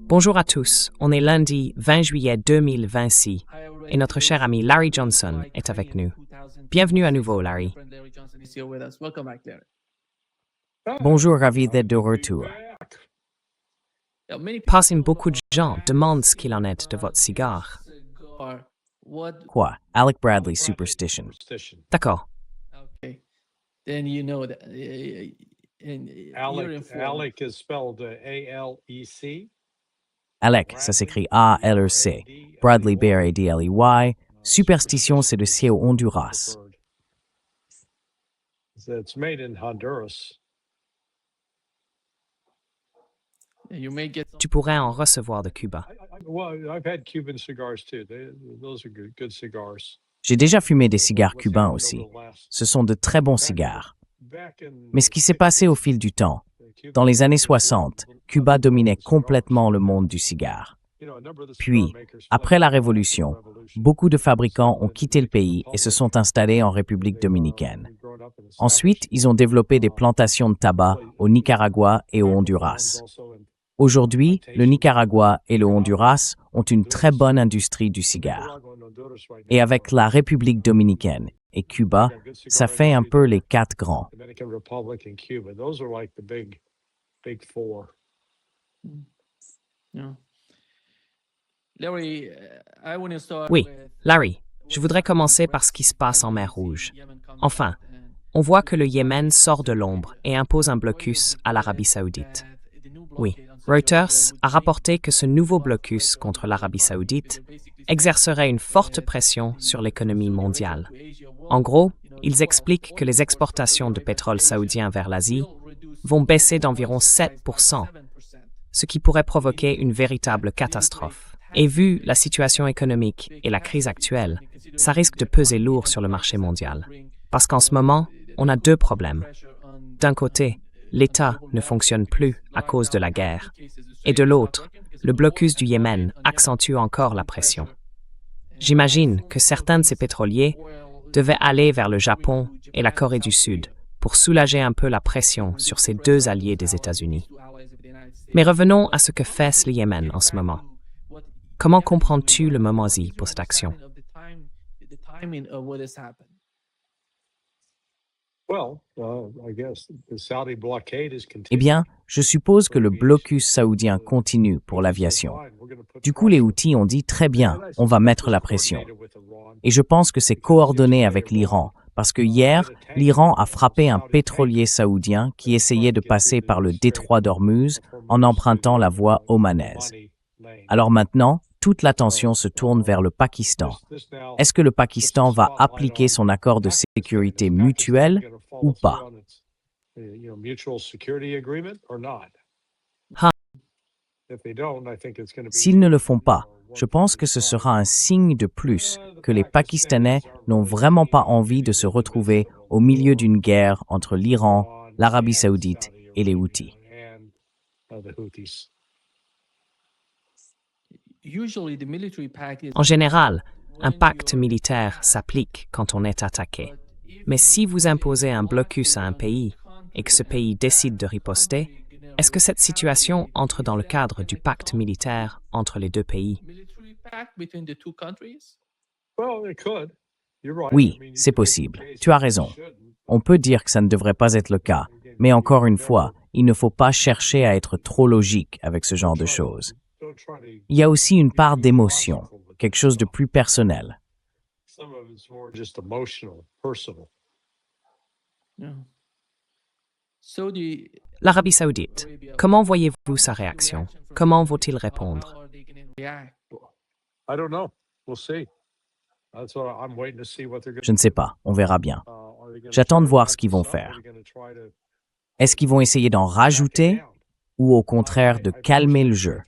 Bonjour à tous, on est lundi 20 juillet 2026 et notre cher ami Larry Johnson est avec nous. Bienvenue à nouveau, Larry. Bonjour, ravi d'être de retour. Passing beaucoup de gens demandent ce qu'il en est de votre cigare. Quoi? Alec Bradley Superstition. D'accord. Alec is spelled A-L-E-C. Alec, ça s'écrit A-L-E-C. Bradley, B-R-A-D-L-E-Y. Superstition, c'est le ciel au Honduras. It's made in Honduras. Tu pourrais en recevoir de Cuba. Well, I've had Cuban cigars too. Those are good cigars. J'ai déjà fumé des cigares cubains aussi. Ce sont de très bons cigares. Mais ce qui s'est passé au fil du temps, dans les années 60, Cuba dominait complètement le monde du cigare. Puis, après la Révolution, beaucoup de fabricants ont quitté le pays et se sont installés en République dominicaine. Ensuite, ils ont développé des plantations de tabac au Nicaragua et au Honduras. Aujourd'hui, le Nicaragua et le Honduras ont une très bonne industrie du cigare. Et avec la République dominicaine et Cuba, ça fait un peu les quatre grands. Dominican Republic and Cuba. Those are like the big four. Oui, Larry, je voudrais commencer par ce qui se passe en mer Rouge. Enfin, on voit que le Yémen sort de l'ombre et impose un blocus à l'Arabie saoudite. Oui, Reuters a rapporté que ce nouveau blocus contre l'Arabie saoudite exercerait une forte pression sur l'économie mondiale. En gros, ils expliquent que les exportations de pétrole saoudien vers l'Asie vont baisser d'environ 7%, ce qui pourrait provoquer une véritable catastrophe. Et vu la situation économique et la crise actuelle, ça risque de peser lourd sur le marché mondial. Parce qu'en ce moment, on a deux problèmes. D'un côté, l'État ne fonctionne plus à cause de la guerre. Et de l'autre, le blocus du Yémen accentue encore la pression. J'imagine que certains de ces pétroliers devaient aller vers le Japon et la Corée du Sud pour soulager un peu la pression sur ces deux alliés des États-Unis. Mais revenons à ce que fait le Yémen en ce moment. Comment comprends-tu le moment Z pour cette action? Well, I guess the Saudi blockade is continuing. Eh bien, je suppose que le blocus saoudien continue pour l'aviation. Du coup, les Houthis ont dit « Très bien, on va mettre la pression ». Et je pense que c'est coordonné avec l'Iran, parce que hier, l'Iran a frappé un pétrolier saoudien qui essayait de passer par le détroit d'Ormuz en empruntant la voie omanaise. Alors maintenant, toute l'attention se tourne vers le Pakistan. Est-ce que le Pakistan va appliquer son accord de sécurité mutuelle ou pas? S'ils ne le font pas, je pense que ce sera un signe de plus que les Pakistanais n'ont vraiment pas envie de se retrouver au milieu d'une guerre entre l'Iran, l'Arabie saoudite et les Houthis. En général, un pacte militaire s'applique quand on est attaqué. Mais si vous imposez un blocus à un pays et que ce pays décide de riposter, est-ce que cette situation entre dans le cadre du pacte militaire entre les deux pays? Oui, c'est possible. Tu as raison. On peut dire que ça ne devrait pas être le cas, mais encore une fois, il ne faut pas chercher à être trop logique avec ce genre de choses. Il y a aussi une part d'émotion, quelque chose de plus personnel. L'Arabie saoudite, comment voyez-vous sa réaction? Comment vont-ils répondre? Je ne sais pas, on verra bien. J'attends de voir ce qu'ils vont faire. Est-ce qu'ils vont essayer d'en rajouter ou au contraire de calmer le jeu?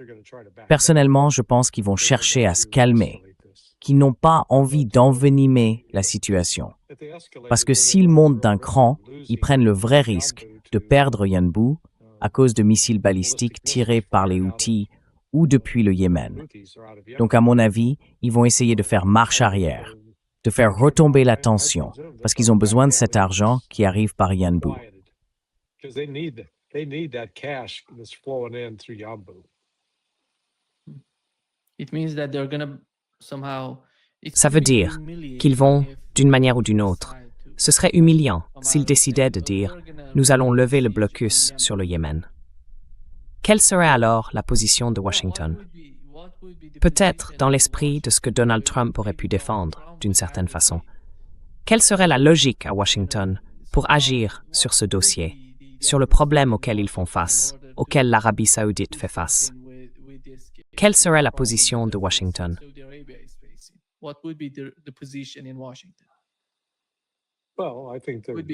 Personnellement, je pense qu'ils vont chercher à se calmer, qu'ils n'ont pas envie d'envenimer la situation. Parce que s'ils montent d'un cran, ils prennent le vrai risque de perdre Yanbu à cause de missiles balistiques tirés par les Houthis ou depuis le Yémen. Donc à mon avis, ils vont essayer de faire marche arrière, de faire retomber la tension, parce qu'ils ont besoin de cet argent qui arrive par Yanbu. They need that cash that's flowing in through Yanbu. Ça veut dire qu'ils vont, d'une manière ou d'une autre. Ce serait humiliant s'ils décidaient de dire « Nous allons lever le blocus sur le Yémen ». Quelle serait alors la position de Washington? Peut-être dans l'esprit de ce que Donald Trump aurait pu défendre, d'une certaine façon. Quelle serait la logique à Washington pour agir sur ce dossier, sur le problème auquel ils font face, auquel l'Arabie saoudite fait face? Quelle serait la position de Washington?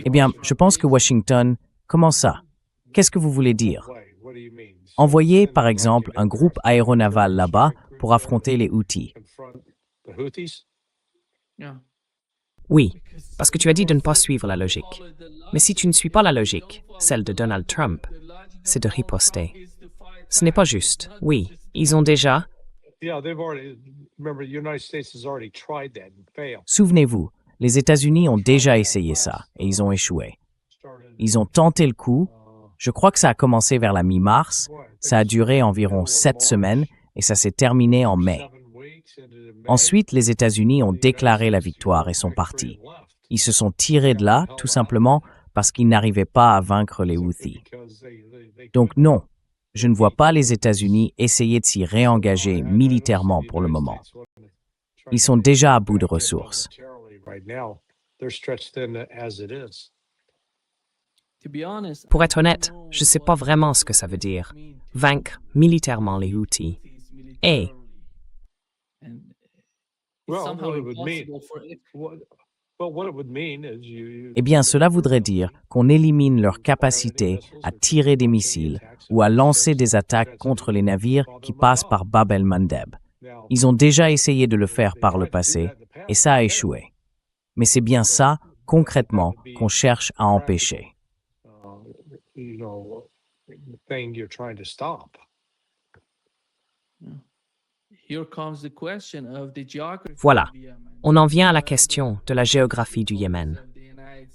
Eh bien, je pense que Washington, comment ça? Qu'est-ce que vous voulez dire? Envoyer, par exemple, un groupe aéronaval là-bas pour affronter les Houthis. Oui, parce que tu as dit de ne pas suivre la logique. Mais si tu ne suis pas la logique, celle de Donald Trump, c'est de riposter. Ce n'est pas juste. Oui, ils ont déjà... Souvenez-vous, les États-Unis ont déjà essayé ça et ils ont échoué. Ils ont tenté le coup. Je crois que ça a commencé vers la mi-mars, ça a duré environ 7 semaines et ça s'est terminé en mai. Ensuite, les États-Unis ont déclaré la victoire et sont partis. Ils se sont tirés de là, tout simplement parce qu'ils n'arrivaient pas à vaincre les Houthis. Donc non, je ne vois pas les États-Unis essayer de s'y réengager militairement pour le moment. Ils sont déjà à bout de ressources. Pour être honnête, je ne sais pas vraiment ce que ça veut dire, vaincre militairement les Houthis. Et Eh bien, cela voudrait dire qu'on élimine leur capacité à tirer des missiles ou à lancer des attaques contre les navires qui passent par Bab el-Mandeb. Ils ont déjà essayé de le faire par le passé et ça a échoué. Mais c'est bien ça, concrètement, qu'on cherche à empêcher. Voilà, on en vient à la question de la géographie du Yémen.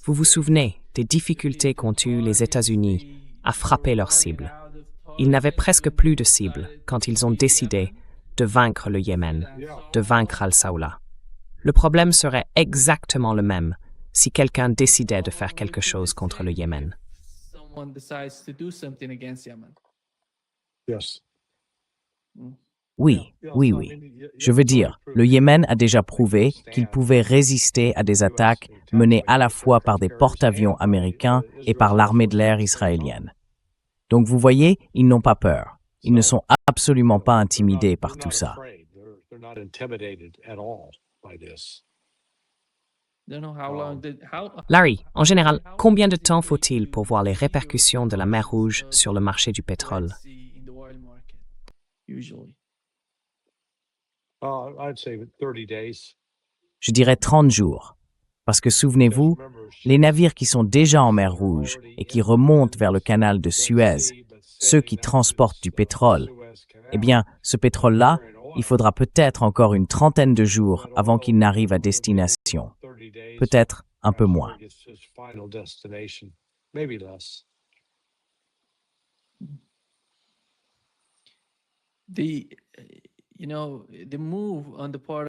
Vous vous souvenez des difficultés qu'ont eues les États-Unis à frapper leurs cibles. Ils n'avaient presque plus de cibles quand ils ont décidé de vaincre le Yémen, de vaincre Al-Sawla. Le problème serait exactement le même si quelqu'un décidait de faire quelque chose contre le Yémen. Oui. Je veux dire, le Yémen a déjà prouvé qu'il pouvait résister à des attaques menées à la fois par des porte-avions américains et par l'armée de l'air israélienne. Donc vous voyez, ils n'ont pas peur. Ils ne sont absolument pas intimidés par tout ça. Larry, en général, combien de temps faut-il pour voir les répercussions de la mer Rouge sur le marché du pétrole? Je dirais 30 jours. Parce que souvenez-vous, les navires qui sont déjà en mer Rouge et qui remontent vers le canal de Suez, ceux qui transportent du pétrole, eh bien, ce pétrole-là, il faudra peut-être encore une trentaine de jours avant qu'il n'arrive à destination. Peut-être un peu moins.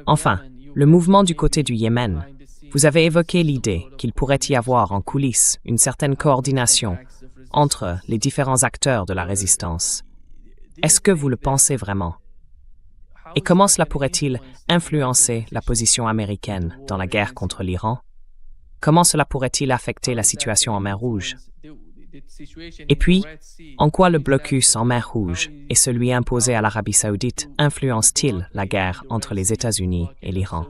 Enfin, le mouvement du côté du Yémen. Vous avez évoqué l'idée qu'il pourrait y avoir en coulisses une certaine coordination entre les différents acteurs de la résistance. Est-ce que vous le pensez vraiment? Et comment cela pourrait-il influencer la position américaine dans la guerre contre l'Iran? Comment cela pourrait-il affecter la situation en mer Rouge? Et puis, en quoi le blocus en mer Rouge et celui imposé à l'Arabie saoudite influencent-ils la guerre entre les États-Unis et l'Iran?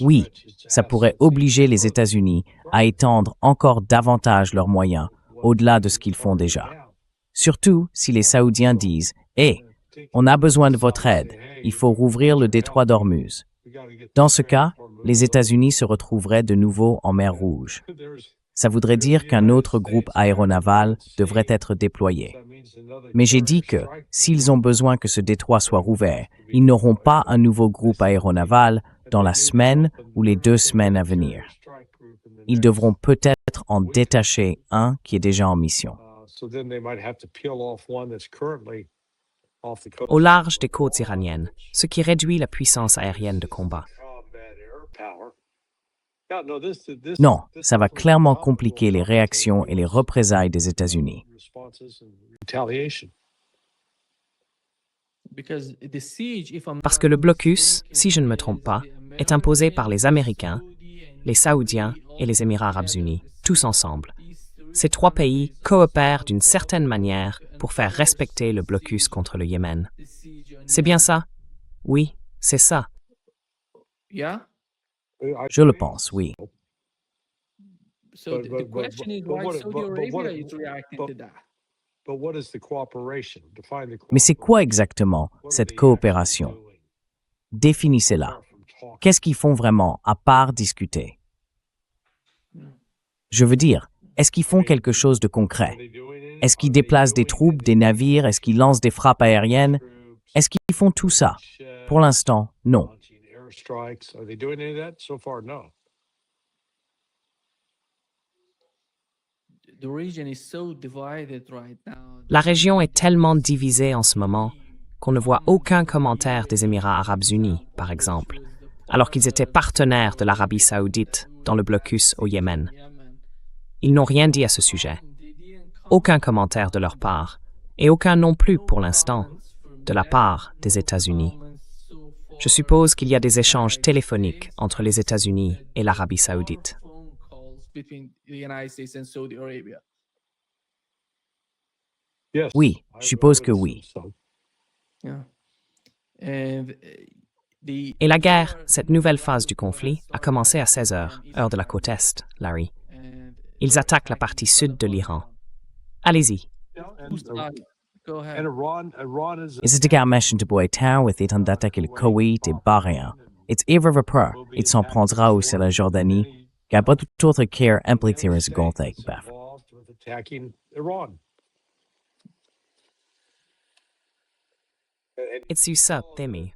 Oui, ça pourrait obliger les États-Unis à étendre encore davantage leurs moyens au-delà de ce qu'ils font déjà. Surtout si les Saoudiens disent « Hé, on a besoin de votre aide, il faut rouvrir le détroit d'Ormuz ». Dans ce cas, les États-Unis se retrouveraient de nouveau en mer Rouge. Ça voudrait dire qu'un autre groupe aéronaval devrait être déployé. Mais j'ai dit que, s'ils ont besoin que ce détroit soit rouvert, ils n'auront pas un nouveau groupe aéronaval dans la semaine ou les 2 semaines à venir. ils devront peut-être en détacher un qui est déjà en mission. Au large des côtes iraniennes, ce qui réduit la puissance aérienne de combat. Non, ça va clairement compliquer les réactions et les représailles des États-Unis. Parce que le blocus, si je ne me trompe pas, est imposé par les Américains, les Saoudiens et les Émirats arabes unis, tous ensemble. Ces trois pays coopèrent d'une certaine manière pour faire respecter le blocus contre le Yémen. C'est bien ça? Oui, c'est ça. Je le pense, oui. Mais c'est quoi exactement cette coopération? Définissez-la. Qu'est-ce qu'ils font vraiment à part discuter? Je veux dire, est-ce qu'ils font quelque chose de concret? Est-ce qu'ils déplacent des troupes, des navires? Est-ce qu'ils lancent des frappes aériennes? Est-ce qu'ils font tout ça? Pour l'instant, non. La région est tellement divisée en ce moment qu'on ne voit aucun commentaire des Émirats arabes unis, par exemple, alors qu'ils étaient partenaires de l'Arabie saoudite dans le blocus au Yémen. Ils n'ont rien dit à ce sujet. Aucun commentaire de leur part, et aucun non plus pour l'instant, de la part des États-Unis. Je suppose qu'il y a des échanges téléphoniques entre les États-Unis et l'Arabie saoudite. Oui, je suppose que oui. Et la guerre, cette nouvelle phase du conflit, a commencé à 16 heures, heure de la côte Est, Larry. Ils attaquent la partie sud de l'Iran. Allez-y. Izidgar Boitan with étant d'attaquer le Koweït et Bahreïn. It's irrévocable. Il s'en prendra aussi à la Jordanie. Il n'y a pas tout autre care impliqué dans ce Golfe. It's Yusuf, Themi.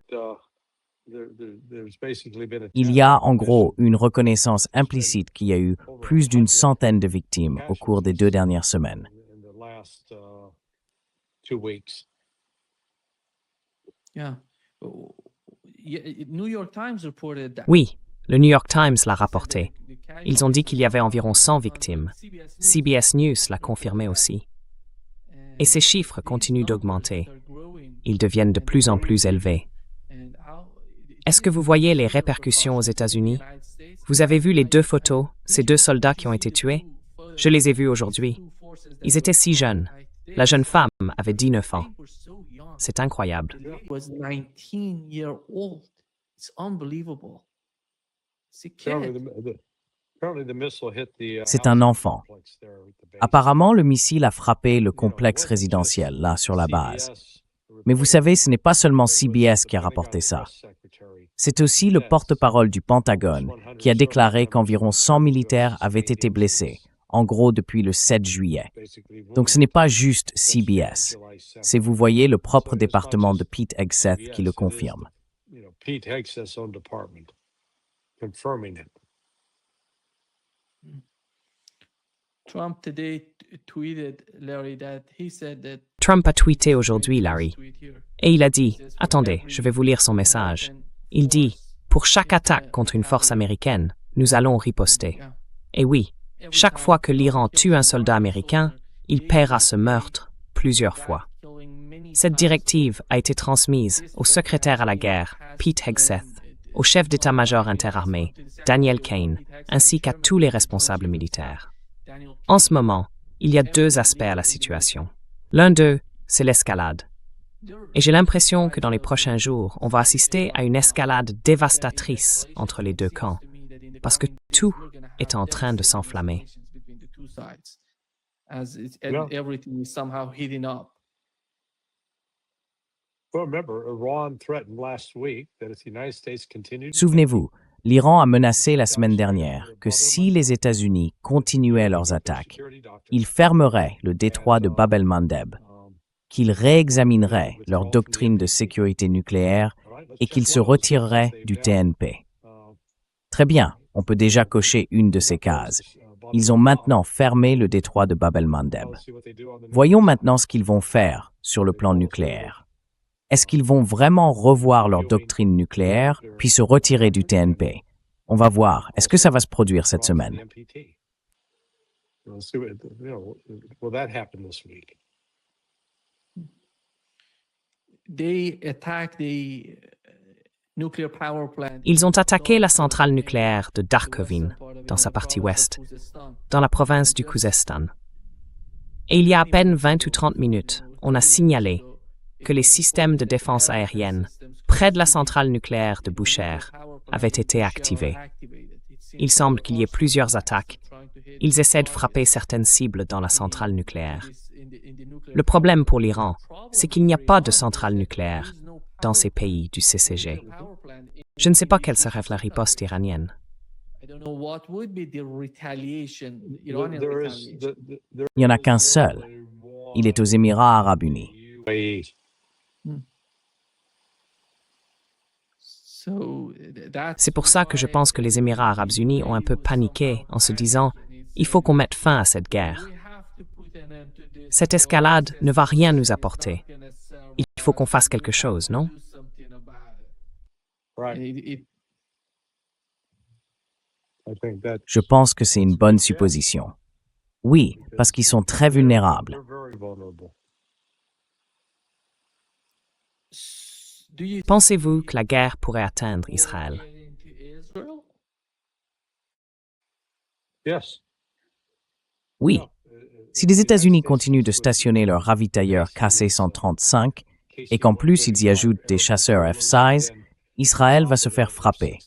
Il y a en gros une reconnaissance implicite qu'il y a eu plus d'une centaine de victimes au cours des 2 dernières semaines. Oui, le New York Times l'a rapporté. Ils ont dit qu'il y avait environ 100 victimes. CBS News l'a confirmé aussi. Et ces chiffres continuent d'augmenter. Ils deviennent de plus en plus élevés. Est-ce que vous voyez les répercussions aux États-Unis? Vous avez vu les 2 photos, ces 2 soldats qui ont été tués? Je les ai vus aujourd'hui. Ils étaient si jeunes. La jeune femme avait 19 ans. C'est incroyable. C'est un enfant. Apparemment, le missile a frappé le complexe résidentiel, là, sur la base. Mais vous savez, ce n'est pas seulement CBS qui a rapporté ça. C'est aussi le porte-parole du Pentagone qui a déclaré qu'environ 100 militaires avaient été blessés, en gros depuis le 7 juillet. Donc ce n'est pas juste CBS. C'est, vous voyez, le propre département de Pete Hegseth qui le confirme. Trump a tweeté aujourd'hui, Larry. Et il a dit, attendez, je vais vous lire son message. Il dit, pour chaque attaque contre une force américaine, nous allons riposter. Et oui, chaque fois que l'Iran tue un soldat américain, il paiera ce meurtre plusieurs fois. Cette directive a été transmise au secrétaire à la guerre, Pete Hegseth, au chef d'état-major interarmé, Daniel Kane, ainsi qu'à tous les responsables militaires. En ce moment, il y a 2 aspects à la situation. L'un d'eux, c'est l'escalade. Et j'ai l'impression que dans les prochains jours, on va assister à une escalade dévastatrice entre les 2 camps, parce que tout est en train de s'enflammer. Souvenez-vous, l'Iran a menacé la semaine dernière que si les États-Unis continuaient leurs attaques, ils fermeraient le détroit de Bab el-Mandeb, qu'ils réexamineraient leur doctrine de sécurité nucléaire et qu'ils se retireraient du TNP. Très bien, On peut déjà cocher une de ces cases. Ils ont maintenant fermé le détroit de Bab el-Mandeb. Voyons maintenant ce qu'ils vont faire sur le plan nucléaire. Est-ce qu'ils vont vraiment revoir leur doctrine nucléaire, puis se retirer du TNP? On va voir. Est-ce que ça va se produire cette semaine? Ils ont attaqué la centrale nucléaire de Darkovin, dans sa partie ouest, dans la province du Khuzestan. Et il y a à peine 20 ou 30 minutes, on a signalé que les systèmes de défense aérienne près de la centrale nucléaire de Bushehr avaient été activés. Il semble qu'il y ait plusieurs attaques. Ils essaient de frapper certaines cibles dans la centrale nucléaire. Le problème pour l'Iran, c'est qu'il n'y a pas de centrale nucléaire dans ces pays du CCG. Je ne sais pas quelle serait la riposte iranienne. Il n'y en a qu'un seul. Il est aux Émirats arabes unis. C'est pour ça que je pense que les Émirats arabes unis ont un peu paniqué en se disant « il faut qu'on mette fin à cette guerre. Cette escalade ne va rien nous apporter. Il faut qu'on fasse quelque chose, non ?» Je pense que c'est une bonne supposition. Oui, parce qu'ils sont très vulnérables. Pensez-vous que la guerre pourrait atteindre Israël? Oui. Si les États-Unis continuent de stationner leurs ravitailleurs KC-135 et qu'en plus ils y ajoutent des chasseurs F-16, Israël va se faire frapper.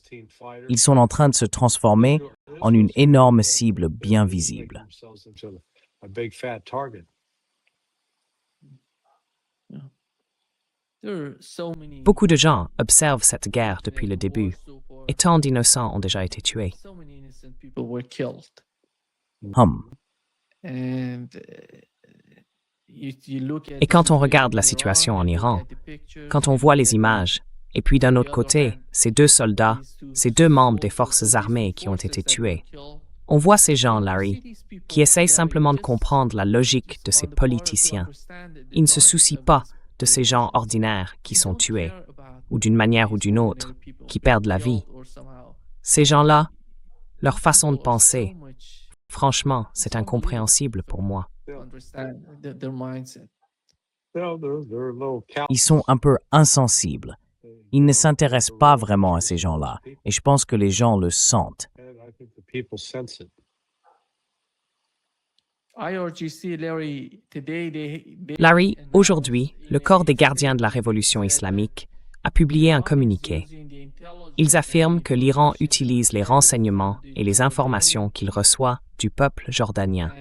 Ils sont en train de se transformer en une énorme cible bien visible. Beaucoup de gens observent cette guerre depuis le début, et tant d'innocents ont déjà été tués. Et quand on regarde la situation en Iran, quand on voit les images, et puis d'un autre côté, ces deux soldats, ces deux membres des forces armées qui ont été tués, on voit ces gens, Larry, qui essayent simplement de comprendre la logique de ces politiciens. Ils ne se soucient pas de ces gens ordinaires qui sont tués, ou d'une manière ou d'une autre, qui perdent la vie. Ces gens-là, leur façon de penser, franchement, c'est incompréhensible pour moi. Ils sont un peu insensibles. Ils ne s'intéressent pas vraiment à ces gens-là, et je pense que les gens le sentent. Larry, aujourd'hui, le corps des gardiens de la révolution islamique a publié un communiqué. Ils affirment que l'Iran utilise les renseignements et les informations qu'il reçoit du peuple jordanien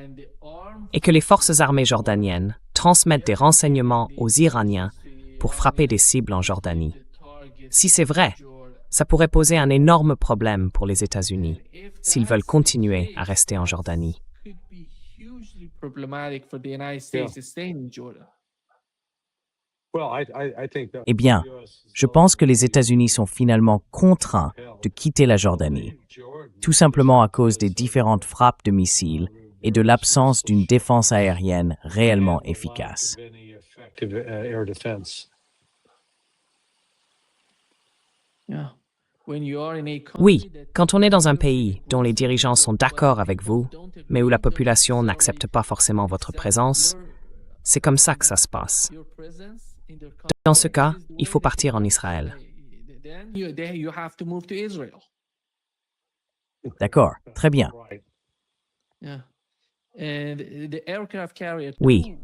et que les forces armées jordaniennes transmettent des renseignements aux Iraniens pour frapper des cibles en Jordanie. Si c'est vrai, ça pourrait poser un énorme problème pour les États-Unis s'ils veulent continuer à rester en Jordanie. Eh bien, je pense que les États-Unis sont finalement contraints de quitter la Jordanie, tout simplement à cause des différentes frappes de missiles et de l'absence d'une défense aérienne réellement efficace. Oui, quand on est dans un pays dont les dirigeants sont d'accord avec vous, mais où la population n'accepte pas forcément votre présence, c'est comme ça que ça se passe. Dans ce cas, il faut partir en Israël. D'accord, très bien. Oui,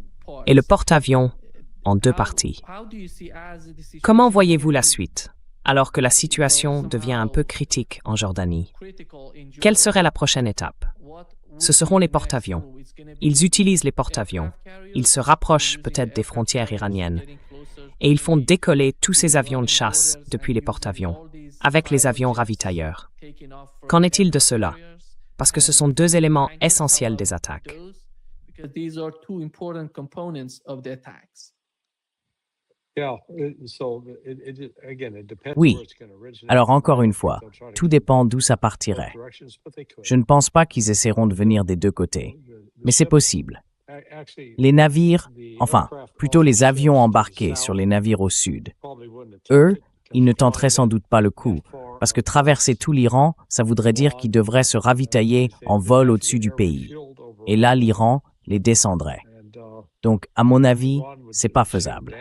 et le porte-avions en deux parties. Comment voyez-vous la suite, alors que la situation devient un peu critique en Jordanie? Quelle serait la prochaine étape? Ce seront les porte-avions. Ils utilisent les porte-avions. Ils se rapprochent peut-être des frontières iraniennes. Et ils font décoller tous ces avions de chasse depuis les porte-avions, avec les avions ravitailleurs. Qu'en est-il de cela? Parce que ce sont deux éléments essentiels des attaques. Oui. Alors encore une fois, tout dépend d'où ça partirait. Je ne pense pas qu'ils essaieront de venir des deux côtés, mais c'est possible. Les navires, enfin, plutôt les avions embarqués sur les navires au sud, eux, ils ne tenteraient sans doute pas le coup, parce que traverser tout l'Iran, ça voudrait dire qu'ils devraient se ravitailler en vol au-dessus du pays. Et là, l'Iran les descendrait. Donc, à mon avis, c'est pas faisable.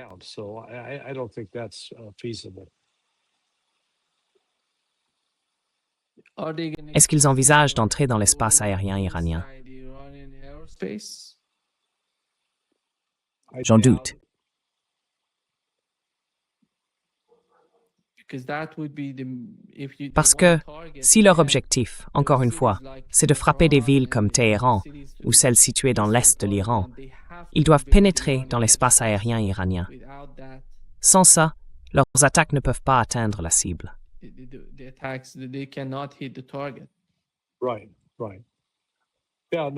Est-ce qu'ils envisagent d'entrer dans l'espace aérien iranien? J'en doute. Parce que si leur objectif, encore une fois, c'est de frapper des villes comme Téhéran ou celles situées dans l'est de l'Iran, ils doivent pénétrer dans l'espace aérien iranien. Sans ça, leurs attaques ne peuvent pas atteindre la cible.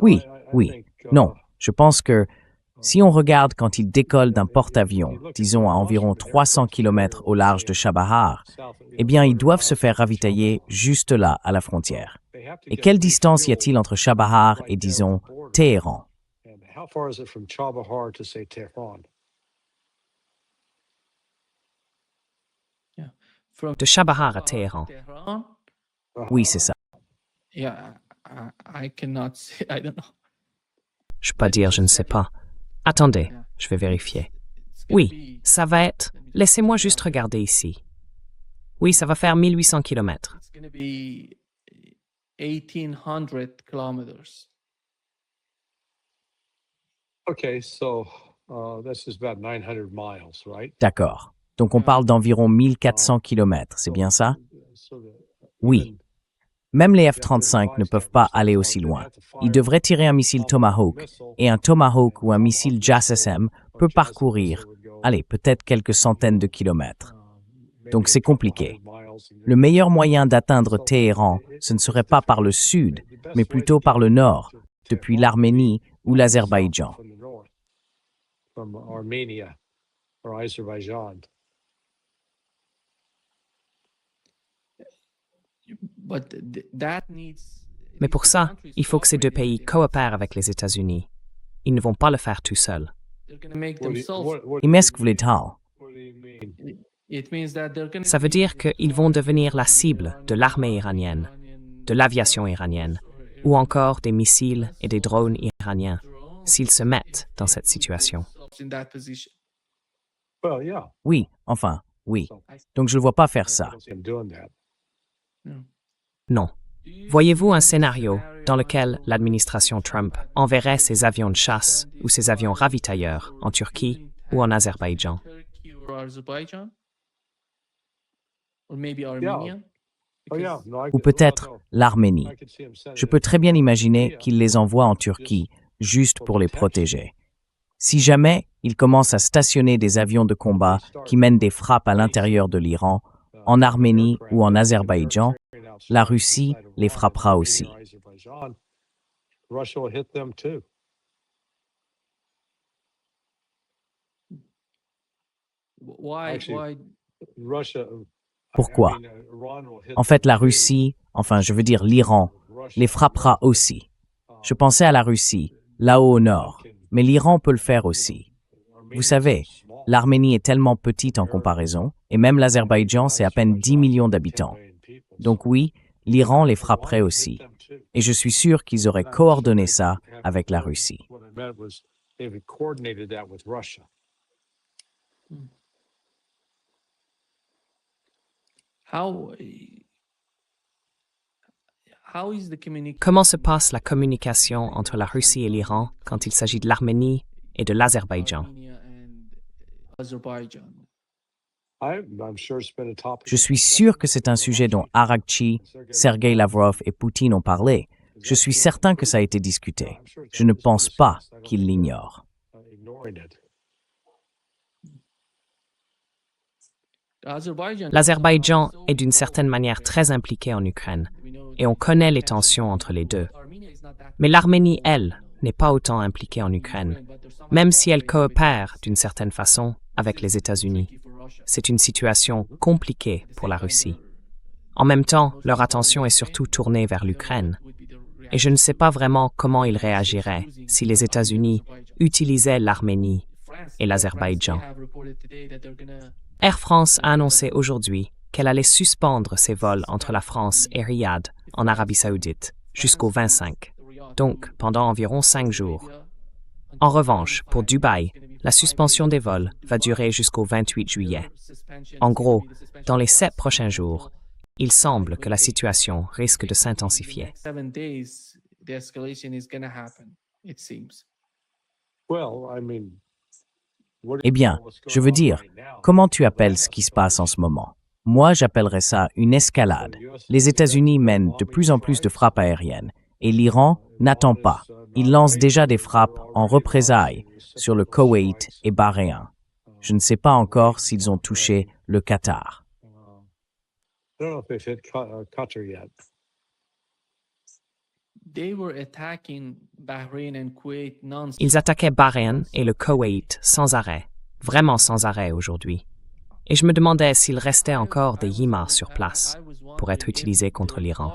Oui, oui. Non, je pense que si on regarde quand ils décollent d'un porte-avions, disons à environ 300 km au large de Chabahar, eh bien, ils doivent se faire ravitailler juste là, à la frontière. Et quelle distance y a-t-il entre Chabahar et, disons, Téhéran? De Chabahar à Téhéran. Oui, c'est ça. Je peux pas dire, je ne sais pas. Attendez, je vais vérifier. Oui, ça va être... Laissez-moi juste regarder ici. Oui, ça va faire 1800 km. D'accord. Donc on parle d'environ 1400 km, c'est bien ça? Oui. Même les F-35 ne peuvent pas aller aussi loin. Ils devraient tirer un missile Tomahawk, et un Tomahawk ou un missile JASSM peut parcourir, allez, peut-être quelques centaines de kilomètres. Donc c'est compliqué. Le meilleur moyen d'atteindre Téhéran, ce ne serait pas par le sud, mais plutôt par le nord, depuis l'Arménie ou l'Azerbaïdjan. Mais pour ça, il faut que ces deux pays coopèrent avec les États-Unis. Ils ne vont pas le faire tout seuls. Ça veut dire qu'ils vont devenir la cible de l'armée iranienne, de l'aviation iranienne, ou encore des missiles et des drones iraniens, s'ils se mettent dans cette situation. Oui, enfin, oui. Donc je ne vois pas faire ça. Non. Voyez-vous un scénario dans lequel l'administration Trump enverrait ses avions de chasse ou ses avions ravitailleurs en Turquie ou en Azerbaïdjan? Ou peut-être l'Arménie. Je peux très bien imaginer qu'ils les envoient en Turquie, juste pour les protéger. Si jamais ils commencent à stationner des avions de combat qui mènent des frappes à l'intérieur de l'Iran, en Arménie ou en Azerbaïdjan, la Russie les frappera aussi. Pourquoi? En fait, la Russie, enfin je veux dire l'Iran, les frappera aussi. Je pensais à la Russie, là-haut au nord, mais l'Iran peut le faire aussi. Vous savez, l'Arménie est tellement petite en comparaison, et même l'Azerbaïdjan, c'est à peine 10 millions d'habitants. Donc oui, l'Iran les frapperait aussi. Et je suis sûr qu'ils auraient coordonné ça avec la Russie. Comment se passe la communication entre la Russie et l'Iran quand il s'agit de l'Arménie et de l'Azerbaïdjan? Je suis sûr que c'est un sujet dont Araqchi, Sergei Lavrov et Poutine ont parlé. Je suis certain que ça a été discuté. Je ne pense pas qu'ils l'ignorent. L'Azerbaïdjan est d'une certaine manière très impliqué en Ukraine, et on connaît les tensions entre les deux. Mais l'Arménie, elle, n'est pas autant impliquée en Ukraine, même si elle coopère d'une certaine façon avec les États-Unis. C'est une situation compliquée pour la Russie. En même temps, leur attention est surtout tournée vers l'Ukraine. Et je ne sais pas vraiment comment ils réagiraient si les États-Unis utilisaient l'Arménie et l'Azerbaïdjan. Air France a annoncé aujourd'hui qu'elle allait suspendre ses vols entre la France et Riyad, en Arabie Saoudite, jusqu'au 25, donc pendant environ 5 jours. En revanche, pour Dubaï, la suspension des vols va durer jusqu'au 28 juillet. En gros, dans les 7 prochains jours, il semble que la situation risque de s'intensifier. Eh bien, je veux dire, comment tu appelles ce qui se passe en ce moment? Moi, j'appellerais ça une escalade. Les États-Unis mènent de plus en plus de frappes aériennes et l'Iran n'attend pas. Il lance déjà des frappes en représailles sur le Koweït et Bahreïn. Je ne sais pas encore s'ils ont touché le Qatar. Ils attaquaient Bahreïn et le Koweït sans arrêt, vraiment sans arrêt aujourd'hui. Et je me demandais s'il restait encore des HIMARS sur place pour être utilisés contre l'Iran.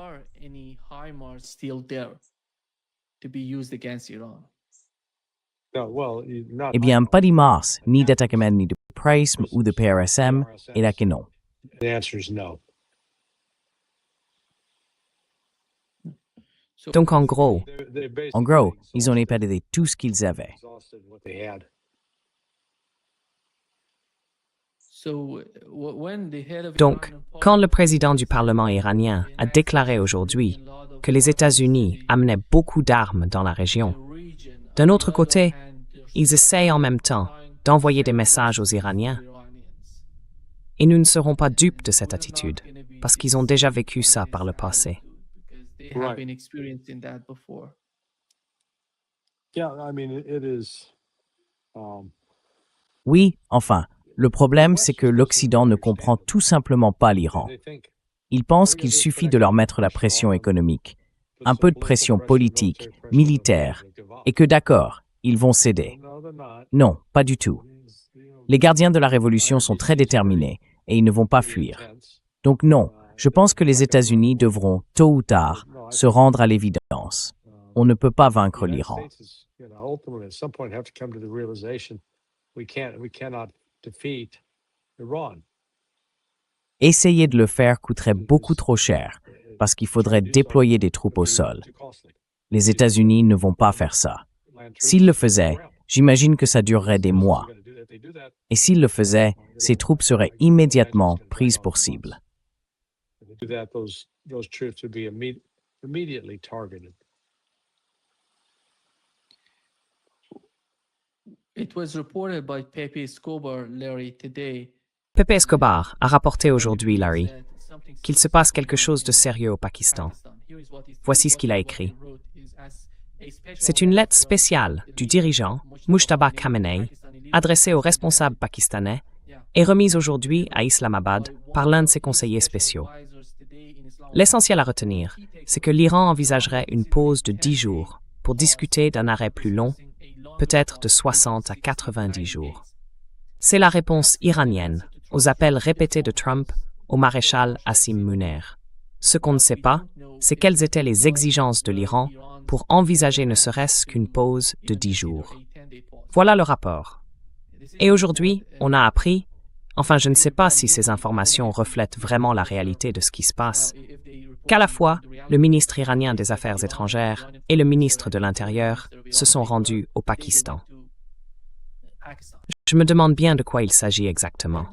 Eh bien, pas d'HIMARS, ni d'attaquement ni de PRISM ou de PRSM, et là que non. Donc en gros, ils ont perdu tout ce qu'ils avaient. Donc, quand le président du Parlement iranien a déclaré aujourd'hui que les États-Unis amenaient beaucoup d'armes dans la région, d'un autre côté, ils essayent en même temps d'envoyer des messages aux Iraniens. Et nous ne serons pas dupes de cette attitude, parce qu'ils ont déjà vécu ça par le passé. Oui, enfin, le problème, c'est que l'Occident ne comprend tout simplement pas l'Iran. Ils pensent qu'il suffit de leur mettre la pression économique, un peu de pression politique, militaire, et que d'accord, ils vont céder. Non, pas du tout. Les gardiens de la révolution sont très déterminés et ils ne vont pas fuir. Donc non, je pense que les États-Unis devront, tôt ou tard, se rendre à l'évidence. On ne peut pas vaincre l'Iran. Essayer de le faire coûterait beaucoup trop cher parce qu'il faudrait déployer des troupes au sol. Les États-Unis ne vont pas faire ça. S'ils le faisaient, j'imagine que ça durerait des mois. Et s'ils le faisaient, ces troupes seraient immédiatement prises pour cible. Pepe Escobar a rapporté aujourd'hui, Larry, qu'il se passe quelque chose de sérieux au Pakistan. Voici ce qu'il a écrit. C'est une lettre spéciale du dirigeant Mujtaba Khamenei adressée aux responsables pakistanais et remise aujourd'hui à Islamabad par l'un de ses conseillers spéciaux. L'essentiel à retenir, c'est que l'Iran envisagerait une pause de 10 jours pour discuter d'un arrêt plus long, peut-être de 60 à 90 jours. C'est la réponse iranienne aux appels répétés de Trump au maréchal Asim Munir. Ce qu'on ne sait pas, c'est quelles étaient les exigences de l'Iran pour envisager ne serait-ce qu'une pause de 10 jours. Voilà le rapport. Et aujourd'hui, on a appris, enfin je ne sais pas si ces informations reflètent vraiment la réalité de ce qui se passe, qu'à la fois le ministre iranien des Affaires étrangères et le ministre de l'Intérieur se sont rendus au Pakistan. Je me demande bien de quoi il s'agit exactement.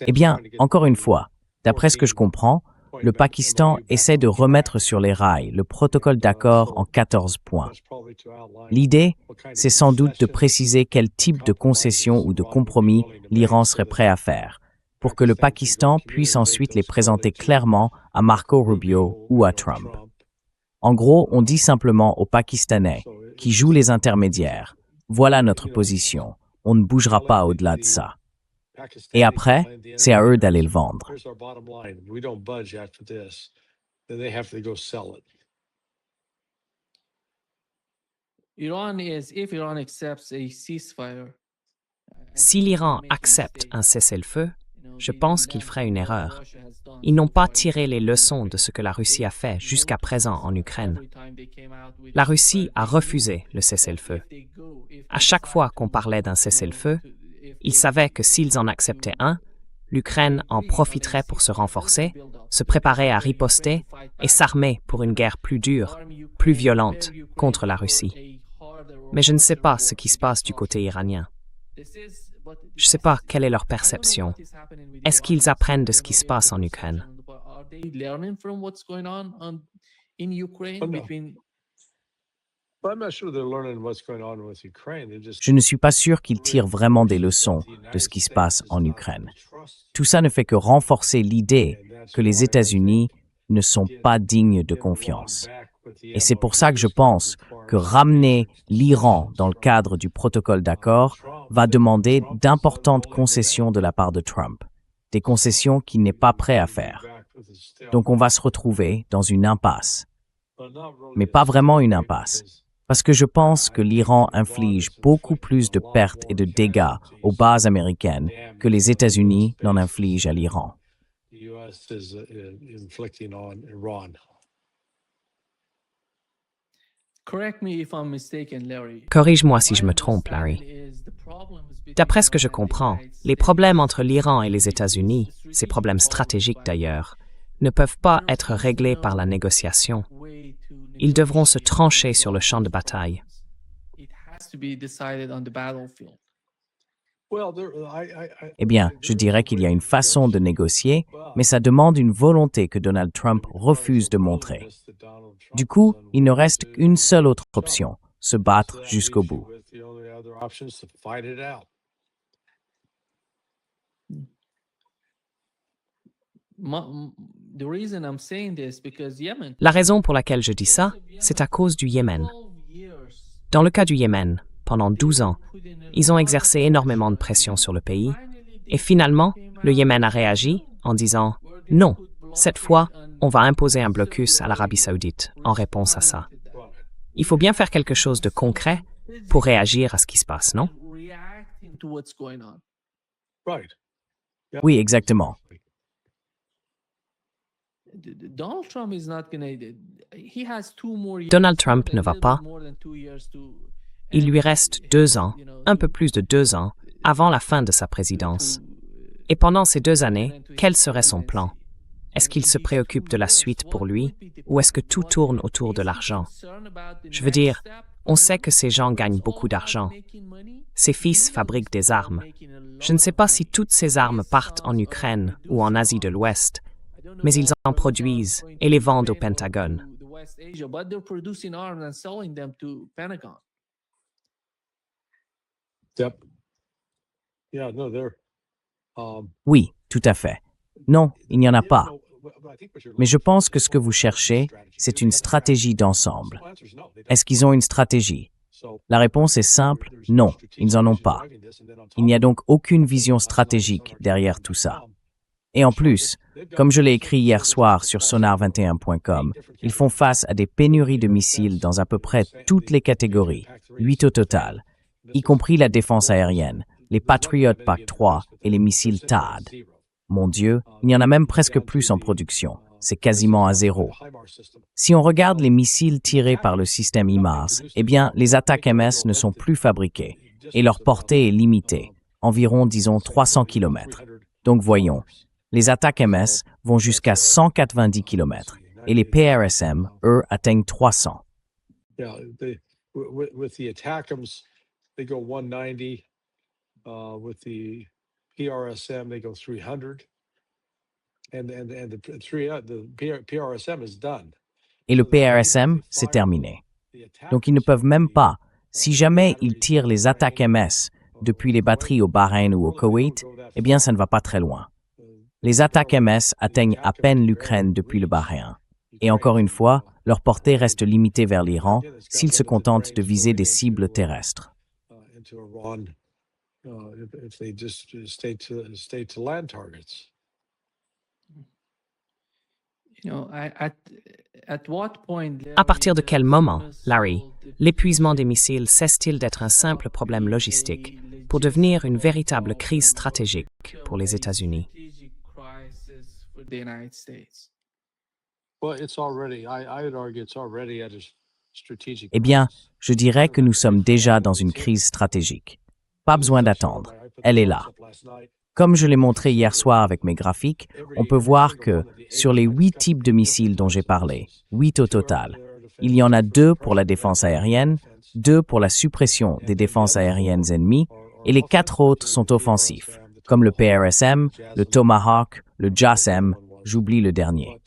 Eh bien, encore une fois, d'après ce que je comprends, le Pakistan essaie de remettre sur les rails le protocole d'accord en 14 points. L'idée, c'est sans doute de préciser quel type de concession ou de compromis l'Iran serait prêt à faire, pour que le Pakistan puisse ensuite les présenter clairement à Marco Rubio ou à Trump. En gros, on dit simplement aux Pakistanais, qui jouent les intermédiaires, voilà notre position, on ne bougera pas au-delà de ça. Et après, c'est à eux d'aller le vendre. then they have to go sell it. If Iran accepts a ceasefire, Si l'Iran accepte un cessez-le-feu, je pense qu'il ferait une erreur. Ils n'ont pas tiré les leçons de ce que la Russie a fait jusqu'à présent en Ukraine. La Russie a refusé le cessez-le-feu. À chaque fois qu'on parlait d'un cessez-le-feu, ils savaient que s'ils en acceptaient un, l'Ukraine en profiterait pour se renforcer, se préparer à riposter et s'armer pour une guerre plus dure, plus violente contre la Russie. Mais je ne sais pas ce qui se passe du côté iranien. Je ne sais pas quelle est leur perception. Est-ce qu'ils apprennent de ce qui se passe en Ukraine? But I'm not sure they're learning what's going on with Ukraine. Je ne suis pas sûr qu'ils tirent vraiment des leçons de ce qui se passe en Ukraine. Tout ça ne fait que renforcer l'idée que les États-Unis ne sont pas dignes de confiance. Et c'est pour ça que je pense que ramener l'Iran dans le cadre du protocole d'accord va demander d'importantes concessions de la part de Trump, des concessions qu'il n'est pas prêt à faire. Donc on va se retrouver dans une impasse, mais pas vraiment une impasse, parce que je pense que l'Iran inflige beaucoup plus de pertes et de dégâts aux bases américaines que les États-Unis n'en infligent à l'Iran. The U.S. is inflicting on Iran. Corrige-moi si je me trompe, Larry. D'après ce que je comprends, les problèmes entre l'Iran et les États-Unis, ces problèmes stratégiques d'ailleurs, ne peuvent pas être réglés par la négociation. Ils devront se trancher sur le champ de bataille. Eh bien, je dirais qu'il y a une façon de négocier, mais ça demande une volonté que Donald Trump refuse de montrer. Du coup, il ne reste qu'une seule autre option, se battre jusqu'au bout. La raison pour laquelle je dis ça, c'est à cause du Yémen. Dans le cas du Yémen, pendant 12 ans, ils ont exercé énormément de pression sur le pays, et finalement, le Yémen a réagi en disant « Non, cette fois, on va imposer un blocus à l'Arabie saoudite en réponse à ça. » Il faut bien faire quelque chose de concret pour réagir à ce qui se passe, non? Oui, exactement. Donald Trump ne va pas. Il lui reste 2 ans, un peu plus de 2 ans, avant la fin de sa présidence. Et pendant ces 2 années, quel serait son plan? Est-ce qu'il se préoccupe de la suite pour lui, ou est-ce que tout tourne autour de l'argent? Je veux dire, on sait que ces gens gagnent beaucoup d'argent. Ses fils fabriquent des armes. Je ne sais pas si toutes ces armes partent en Ukraine ou en Asie de l'Ouest, mais ils en produisent et les vendent au Pentagone. Oui, tout à fait. Non, il n'y en a pas. Mais je pense que ce que vous cherchez, c'est une stratégie d'ensemble. Est-ce qu'ils ont une stratégie? La réponse est simple, non, ils n'en ont pas. Il n'y a donc aucune vision stratégique derrière tout ça. Et en plus, comme je l'ai écrit hier soir sur sonar21.com, ils font face à des pénuries de missiles dans à peu près toutes les catégories, 8 au total, y compris la défense aérienne, les Patriot PAC-3 et les missiles THAAD. Mon Dieu, il y en a même presque plus en production. C'est quasiment à zéro. Si on regarde les missiles tirés par le système HIMARS, eh bien, les attaques MS ne sont plus fabriquées et leur portée est limitée, environ, disons, 300 km. Donc voyons, les attaques MS vont jusqu'à 190 km et les PRSM, eux, atteignent 300. With the ATACMS, they go 190. With the PRSM, they go 300. And the PRSM is done. Et le PRSM, c'est terminé. Donc ils ne peuvent même pas, si jamais ils tirent les attaques MS depuis les batteries au Bahreïn ou au Koweït, eh bien ça ne va pas très loin. Les attaques MS atteignent à peine l'Ukraine depuis le Bahreïn. Et encore une fois, leur portée reste limitée vers l'Iran s'ils se contentent de viser des cibles terrestres. If they just stay to land targets. À partir de quel moment, Larry, l'épuisement des missiles cesse-t-il d'être un simple problème logistique pour devenir une véritable crise stratégique pour les États-Unis? Well, it's already, I would argue it's already at a strategic Eh bien, crisis. je dirais que nous sommes déjà dans une crise stratégique. Pas besoin d'attendre. Elle est là. Comme je l'ai montré hier soir avec mes graphiques, on peut voir que sur les 8 types de missiles dont j'ai parlé, 8 au total, il y en a 2 pour la défense aérienne, 2 pour la suppression des défenses aériennes ennemies, et les 4 autres sont offensifs, comme le PRSM, le Tomahawk, le JASSM, j'oublie le dernier.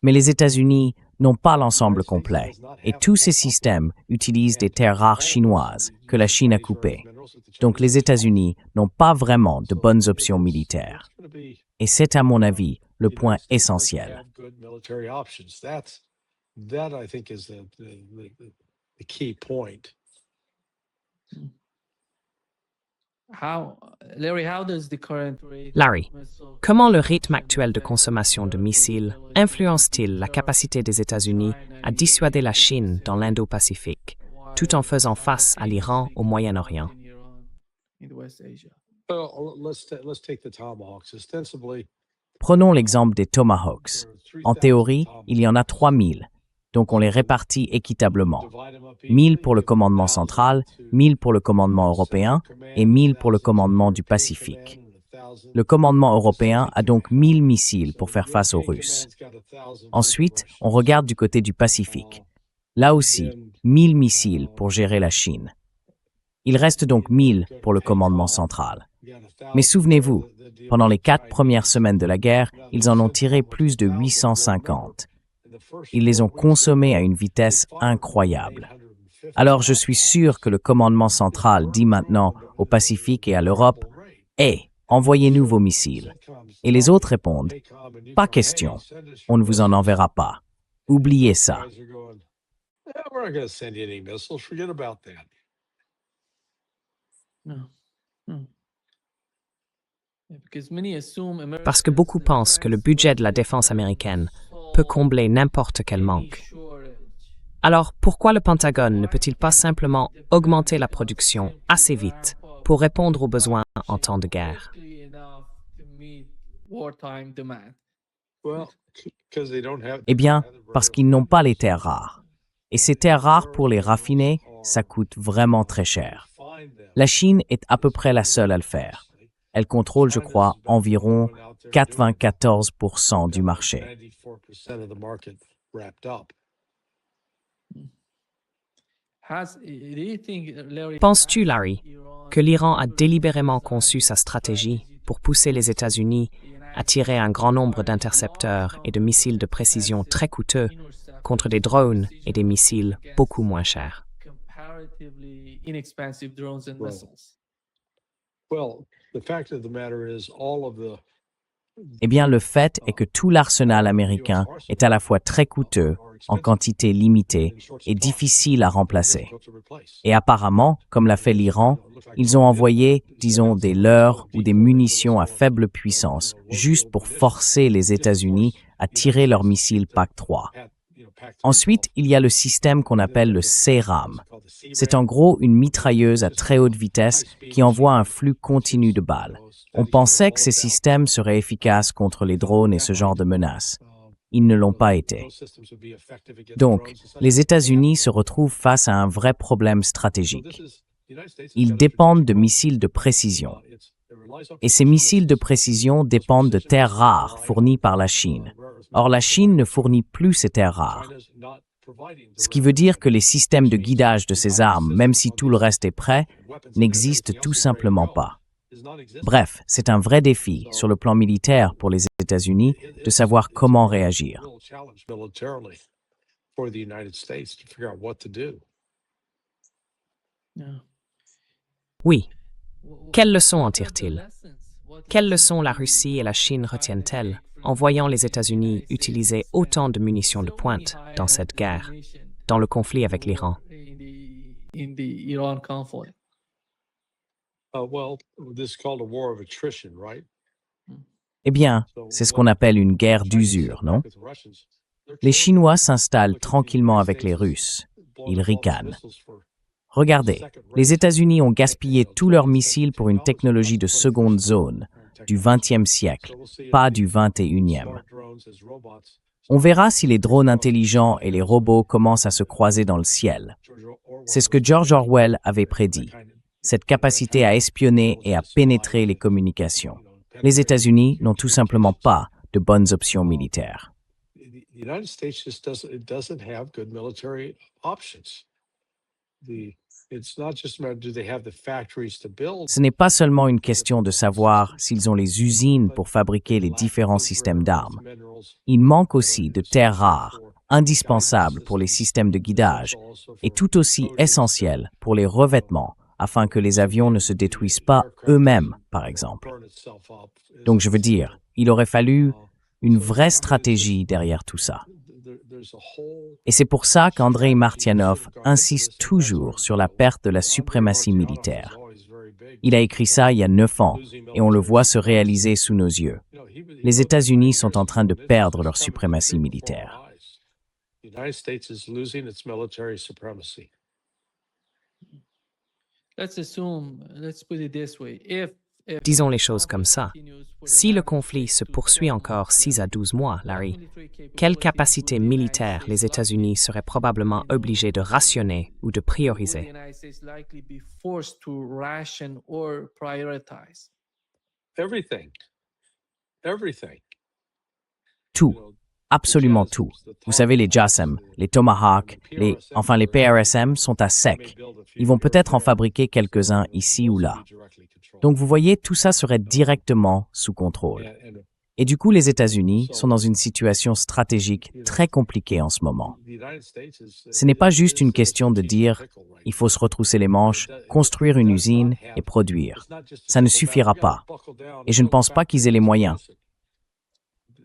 Mais les États-Unis n'ont pas l'ensemble complet, et tous ces systèmes utilisent des terres rares chinoises que la Chine a coupées. Donc les États-Unis n'ont pas vraiment de bonnes options militaires. Et c'est à mon avis le point essentiel. That I think is the key point. Larry, comment le rythme actuel de consommation de missiles influence-t-il la capacité des États-Unis à dissuader la Chine dans l'Indo-Pacifique, tout en faisant face à l'Iran au Moyen-Orient? Well, let's take the Tomahawks. Ostensibly, Prenons l'exemple des Tomahawks. En théorie, il y en a 3000, donc on les répartit équitablement. 1000 pour le commandement central, 1000 pour le commandement européen et 1000 pour le commandement du Pacifique. Le commandement européen a donc 1000 missiles pour faire face aux Russes. Ensuite, on regarde du côté du Pacifique. Là aussi, 1000 missiles pour gérer la Chine. Il reste donc 1000 pour le commandement central. Mais souvenez-vous, pendant les 4 premières semaines de la guerre, ils en ont tiré plus de 850. Ils les ont consommés à une vitesse incroyable. Alors je suis sûr que le commandement central dit maintenant au Pacifique et à l'Europe « Hey, envoyez-nous vos missiles ». Et les autres répondent « Pas question, on ne vous en enverra pas. Oubliez ça ». We're not going to send you any missiles. Forget about that. Parce que beaucoup pensent que le budget de la défense américaine peut combler n'importe quel manque. Alors, pourquoi le Pentagone ne peut-il pas simplement augmenter la production assez vite pour répondre aux besoins en temps de guerre? Well, because they don't have. Eh bien, parce qu'ils n'ont pas les terres rares. Et ces terres rares, pour les raffiner, ça coûte vraiment très cher. La Chine est à peu près la seule à le faire. Elle contrôle, je crois, environ 94% du marché. Penses-tu, Larry, que l'Iran a délibérément conçu sa stratégie pour pousser les États-Unis à tirer un grand nombre d'intercepteurs et de missiles de précision très coûteux contre des drones et des missiles beaucoup moins chers? Well, the fact of the matter is, all of the Eh bien, le fait est que tout l'arsenal américain est à la fois très coûteux, en quantité limitée, et difficile à remplacer. Et apparemment, comme l'a fait l'Iran, ils ont envoyé, disons, des leurres ou des munitions à faible puissance, juste pour forcer les États-Unis à tirer leurs missiles PAC-3. Ensuite, il y a le système qu'on appelle le CRAM. C'est en gros une mitrailleuse à très haute vitesse qui envoie un flux continu de balles. On pensait que ces systèmes seraient efficaces contre les drones et ce genre de menaces. Ils ne l'ont pas été. Donc, les États-Unis se retrouvent face à un vrai problème stratégique. Ils dépendent de missiles de précision. Et ces missiles de précision dépendent de terres rares fournies par la Chine. Or, la Chine ne fournit plus ces terres rares. Ce qui veut dire que les systèmes de guidage de ces armes, même si tout le reste est prêt, n'existent tout simplement pas. Bref, c'est un vrai défi sur le plan militaire pour les États-Unis de savoir comment réagir. Oui. Quelles leçons en tirent-ils? Quelles leçons la Russie et la Chine retiennent-elles en voyant les États-Unis utiliser autant de munitions de pointe dans cette guerre, dans le conflit avec l'Iran? Well, this is called a war of attrition, right? Eh bien, c'est ce qu'on appelle une guerre d'usure, non? Les Chinois s'installent tranquillement avec les Russes. Ils ricanent. Regardez, les États-Unis ont gaspillé tous leurs missiles pour une technologie de seconde zone, du XXe siècle, pas du XXIe. On verra si les drones intelligents et les robots commencent à se croiser dans le ciel. C'est ce que George Orwell avait prédit, cette capacité à espionner et à pénétrer les communications. Les États-Unis n'ont tout simplement pas de bonnes options militaires. Ce n'est pas seulement une question de savoir s'ils ont les usines pour fabriquer les différents systèmes d'armes. Il manque aussi de terres rares, indispensables pour les systèmes de guidage, et tout aussi essentielles pour les revêtements, afin que les avions ne se détruisent pas eux-mêmes, par exemple. Donc je veux dire, il aurait fallu une vraie stratégie derrière tout ça. Et c'est pour ça qu'Andrei Martyanov insiste toujours sur la perte de la suprématie militaire. Il a écrit ça il y a 9 ans, et on le voit se réaliser sous nos yeux. Les États-Unis sont en train de perdre leur suprématie militaire. Disons les choses comme ça. Si le conflit se poursuit encore 6 à 12 mois, Larry, quelle capacité militaire les États-Unis seraient probablement obligés de rationner ou de prioriser? Tout, absolument tout. Vous savez, les JASSM, les Tomahawk, les PRSM sont à sec. Ils vont peut-être en fabriquer quelques-uns ici ou là. Donc vous voyez, tout ça serait directement sous contrôle. Et du coup, les États-Unis sont dans une situation stratégique très compliquée en ce moment. Ce n'est pas juste une question de dire « il faut se retrousser les manches, construire une usine et produire ». Ça ne suffira pas. Et je ne pense pas qu'ils aient les moyens.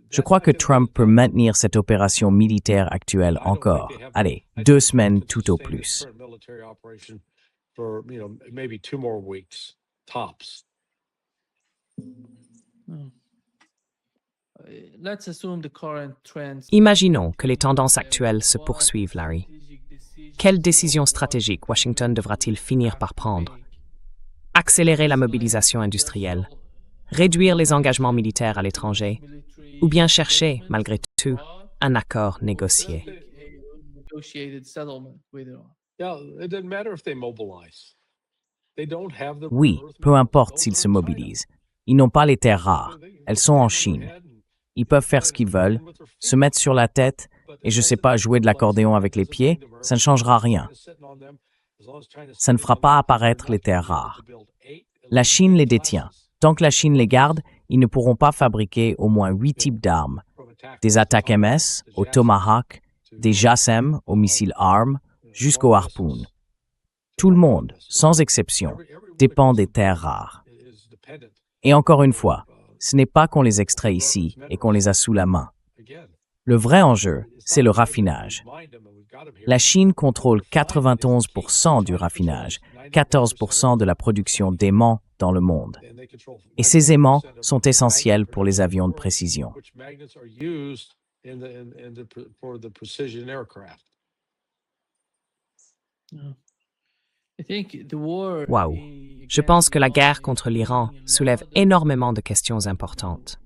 Je crois que Trump peut maintenir cette opération militaire actuelle encore, 2 semaines tout au plus. Imaginons que les tendances actuelles se poursuivent, Larry. Quelle décision stratégique Washington devra-t-il finir par prendre? Accélérer la mobilisation industrielle, réduire les engagements militaires à l'étranger, ou bien chercher, malgré tout, un accord négocié? Oui, peu importe s'ils se mobilisent. Ils n'ont pas les terres rares. Elles sont en Chine. Ils peuvent faire ce qu'ils veulent, se mettre sur la tête et, je ne sais pas, jouer de l'accordéon avec les pieds, ça ne changera rien. Ça ne fera pas apparaître les terres rares. La Chine les détient. Tant que la Chine les garde, ils ne pourront pas fabriquer au moins 8 types d'armes. Des attaques MS, au Tomahawk, des JASSM, aux missiles ARM, jusqu'aux Harpoon. Tout le monde, sans exception, dépend des terres rares. Et encore une fois, ce n'est pas qu'on les extrait ici et qu'on les a sous la main. Le vrai enjeu, c'est le raffinage. La Chine contrôle 91% du raffinage, 14% de la production d'aimants dans le monde. Et ces aimants sont essentiels pour les avions de précision. Waouh! Je pense que la guerre contre l'Iran soulève énormément de questions importantes.